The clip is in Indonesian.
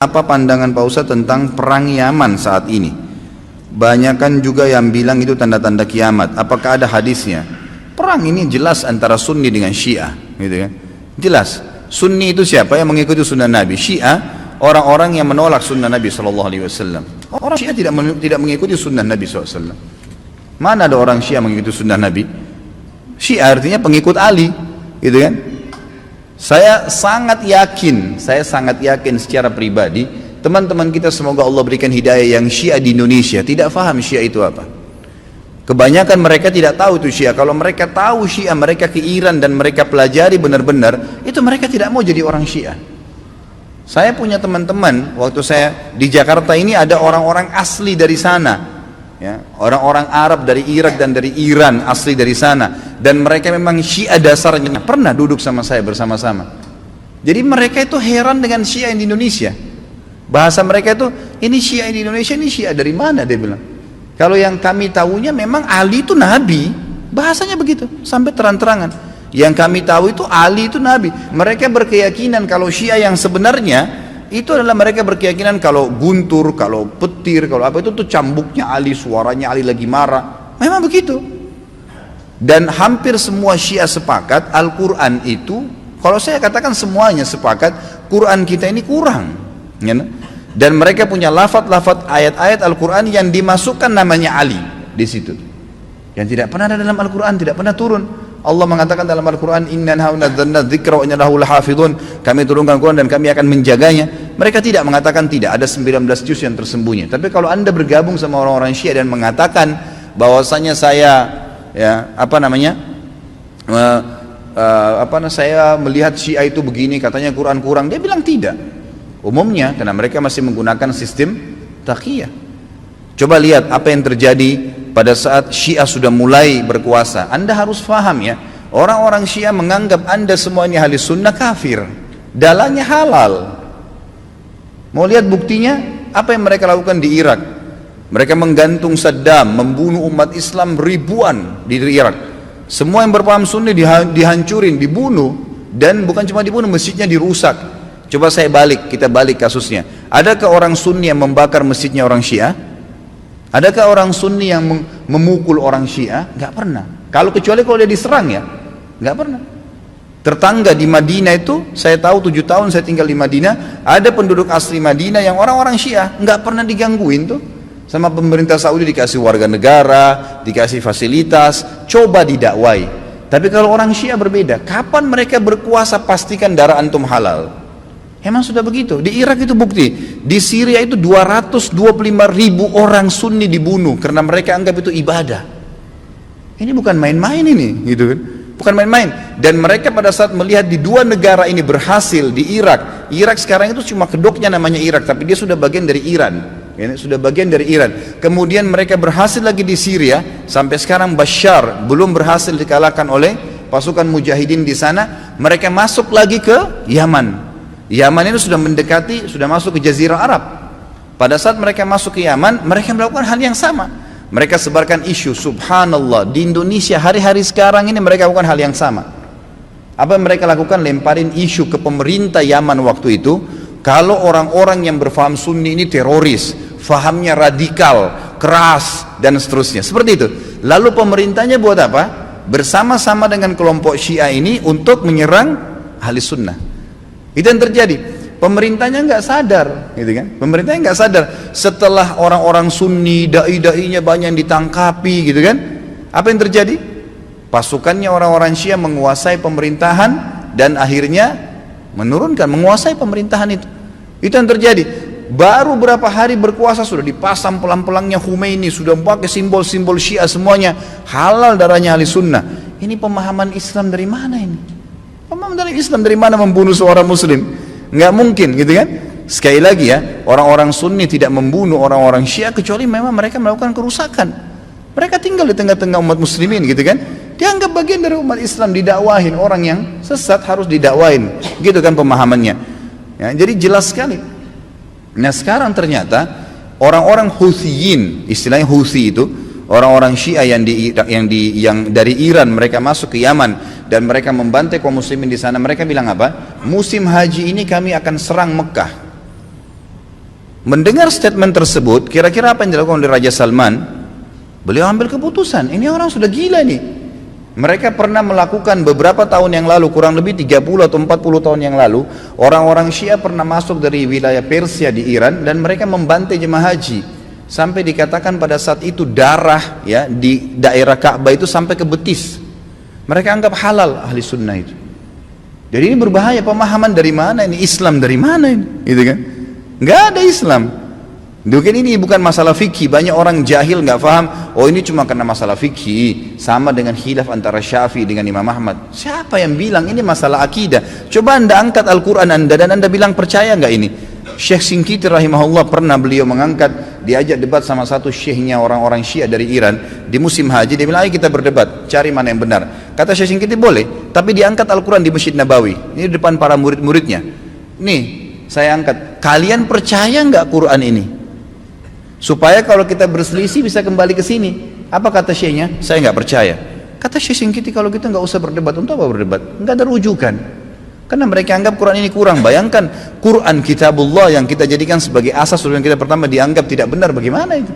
Apa pandangan Pak Ustadz tentang perang Yaman saat ini? Banyakan juga yang bilang itu tanda-tanda kiamat. Apakah ada hadisnya? Perang ini jelas antara Sunni dengan Syiah, gitu kan? Jelas. Sunni itu siapa? Yang mengikuti sunnah Nabi. Syiah orang-orang yang menolak sunnah Nabi SAW. Orang Syiah tidak mengikuti sunnah Nabi SAW. Mana ada orang Syiah mengikuti sunnah Nabi? Syiah artinya pengikut Ali, gitu kan? Saya sangat yakin secara pribadi, teman-teman kita semoga Allah berikan hidayah yang Syiah di Indonesia tidak faham Syiah itu apa. Kebanyakan mereka tidak tahu itu Syiah. Kalau mereka tahu Syiah, mereka ke Iran dan mereka pelajari benar-benar, itu mereka tidak mau jadi orang Syiah. Saya punya teman-teman, waktu saya di Jakarta ini ada orang-orang asli dari sana. Ya, orang-orang Arab dari Irak dan dari Iran asli dari sana, dan mereka memang Syiah dasarnya, pernah duduk sama saya bersama-sama. Jadi mereka itu heran dengan Syiah di Indonesia. Bahasa mereka itu, ini Syiah di Indonesia, ini Syiah dari mana, dia bilang. Kalau yang kami tahunya memang Ali itu Nabi, bahasanya begitu sampai terang-terangan. Yang kami tahu itu Ali itu Nabi. Mereka berkeyakinan kalau Syiah yang sebenarnya itu adalah mereka berkeyakinan kalau guntur, kalau petir, kalau apa itu tuh cambuknya Ali, suaranya Ali lagi marah. Memang begitu. Dan hampir semua Syiah sepakat Al-Quran itu, kalau saya katakan semuanya sepakat, Quran kita ini kurang. Ya, dan mereka punya lafaz-lafaz ayat-ayat Al-Quran yang dimasukkan namanya Ali di situ. Yang tidak pernah ada dalam Al-Quran, tidak pernah turun. Allah mengatakan dalam Al-Quran, Inna nazzalna dzikra wa inna lahu lahafidhun, kami turunkan Quran dan kami akan menjaganya. Mereka tidak mengatakan tidak, ada 19 juz yang tersembunyi. Tapi kalau anda bergabung sama orang-orang Syiah dan mengatakan bahwasanya saya saya melihat Syiah itu begini, katanya Quran kurang, dia bilang tidak. Umumnya karena mereka masih menggunakan sistem taqiyah. Coba lihat apa yang terjadi pada saat Syiah sudah mulai berkuasa. Anda harus faham ya, orang-orang Syiah menganggap anda semua ini ahli sunnah kafir, dalahnya halal. Mau lihat buktinya? Apa yang mereka lakukan di Irak? Mereka menggantung Saddam, membunuh umat Islam ribuan di Irak. Semua yang berpaham Sunni dihancurin, dibunuh, dan bukan cuma dibunuh, masjidnya dirusak. Coba kita balik kasusnya. Adakah orang Sunni yang membakar masjidnya orang Syiah? Adakah orang Sunni yang memukul orang Syiah? Gak pernah. Kecuali kalau dia diserang ya, gak pernah. Tetangga di Madinah itu, saya tahu 7 tahun saya tinggal di Madinah, ada penduduk asli Madinah yang orang-orang Syiah, nggak pernah digangguin tuh sama pemerintah Saudi, dikasih warga negara, dikasih fasilitas, coba didakwai. Tapi kalau orang Syiah berbeda, kapan mereka berkuasa pastikan darah antum halal. Emang sudah begitu. Di Irak itu bukti, di Syria itu 225.000 orang Sunni dibunuh karena mereka anggap itu ibadah. Ini bukan main-main ini, gitu kan? Bukan main-main. Dan mereka pada saat melihat di dua negara ini berhasil di Irak sekarang itu cuma kedoknya namanya Irak, tapi dia sudah bagian dari Iran. Ya, sudah bagian dari Iran. Kemudian mereka berhasil lagi di Syria, sampai sekarang Bashar belum berhasil dikalahkan oleh pasukan mujahidin di sana. Mereka masuk lagi ke Yaman. Yaman itu sudah mendekati, sudah masuk ke Jazirah Arab. Pada saat mereka masuk ke Yaman, mereka melakukan hal yang sama. Mereka sebarkan isu, subhanallah, di Indonesia hari-hari sekarang ini mereka lakukan hal yang sama. Apa yang mereka lakukan? Lemparin isu ke pemerintah Yaman waktu itu, kalau orang-orang yang berfaham Sunni ini teroris, fahamnya radikal, keras, dan seterusnya. Seperti itu. Lalu pemerintahnya buat apa? Bersama-sama dengan kelompok Syiah ini untuk menyerang ahli sunnah. Itu yang terjadi. Pemerintahnya nggak sadar, gitu kan? Pemerintahnya nggak sadar. Setelah orang-orang Sunni, dai-dainya banyak yang ditangkapi, gitu kan? Apa yang terjadi? Pasukannya orang-orang Syiah menguasai pemerintahan dan akhirnya menguasai pemerintahan itu. Itu yang terjadi. Baru berapa hari berkuasa sudah dipasang pelang-pelangnya Khomeini, sudah pakai simbol-simbol Syiah semuanya. Halal darahnya ahli sunnah. Ini pemahaman Islam dari mana ini? Pemahaman dari Islam dari mana membunuh seorang Muslim? Nggak mungkin, gitu kan? Sekali lagi ya, orang-orang Sunni tidak membunuh orang-orang Syiah kecuali memang mereka melakukan kerusakan. Mereka tinggal di tengah-tengah umat muslimin, gitu kan? Dianggap bagian dari umat Islam, didakwahin. Orang yang sesat harus didakwahin, gitu kan pemahamannya ya, jadi jelas sekali. Nah sekarang ternyata orang-orang Huthiyin, istilahnya Huthi itu orang-orang Syiah yang dari Iran, mereka masuk ke Yaman dan mereka membantai kaum muslimin di sana. Mereka bilang apa? Musim haji ini kami akan serang Mekah. Mendengar statement tersebut, kira-kira apa yang dilakukan oleh Raja Salman? Beliau ambil keputusan, ini orang sudah gila nih. Mereka pernah melakukan beberapa tahun yang lalu, kurang lebih 30 atau 40 tahun yang lalu, orang-orang Syiah pernah masuk dari wilayah Persia di Iran dan mereka membantai jemaah haji. Sampai dikatakan pada saat itu darah ya di daerah Ka'bah itu sampai ke betis. Mereka anggap halal ahli sunnah itu. Jadi ini berbahaya, pemahaman dari mana ini? Islam dari mana ini? Gitu kan? Nggak ada Islam. Mungkin ini bukan masalah fikih. Banyak orang jahil nggak paham. Oh ini cuma karena masalah fikih. Sama dengan khilaf antara Syafi'i dengan Imam Ahmad. Siapa yang bilang ini masalah akidah? Coba anda angkat Al-Quran anda dan anda bilang percaya nggak ini? Syekh Shinqiti rahimahullah pernah beliau mengangkat, diajak debat sama satu syekhnya orang-orang Syiah dari Iran di musim haji. Dia bilang ayo kita berdebat, cari mana yang benar. Kata Syekh Shinqiti boleh, tapi diangkat Al-Quran di Masjid Nabawi. Ini di depan para murid-muridnya. Nih saya angkat, kalian percaya nggak Quran ini? Supaya kalau kita berselisih bisa kembali ke sini. Apa kata syekhnya? Saya nggak percaya. Kata Syekh Shinqiti kalau kita nggak usah berdebat. Untuk apa berdebat? Nggak ada rujukan. Karena mereka anggap Quran ini kurang. Bayangkan Quran kitabullah yang kita jadikan sebagai asas yang kita pertama dianggap tidak benar, bagaimana itu?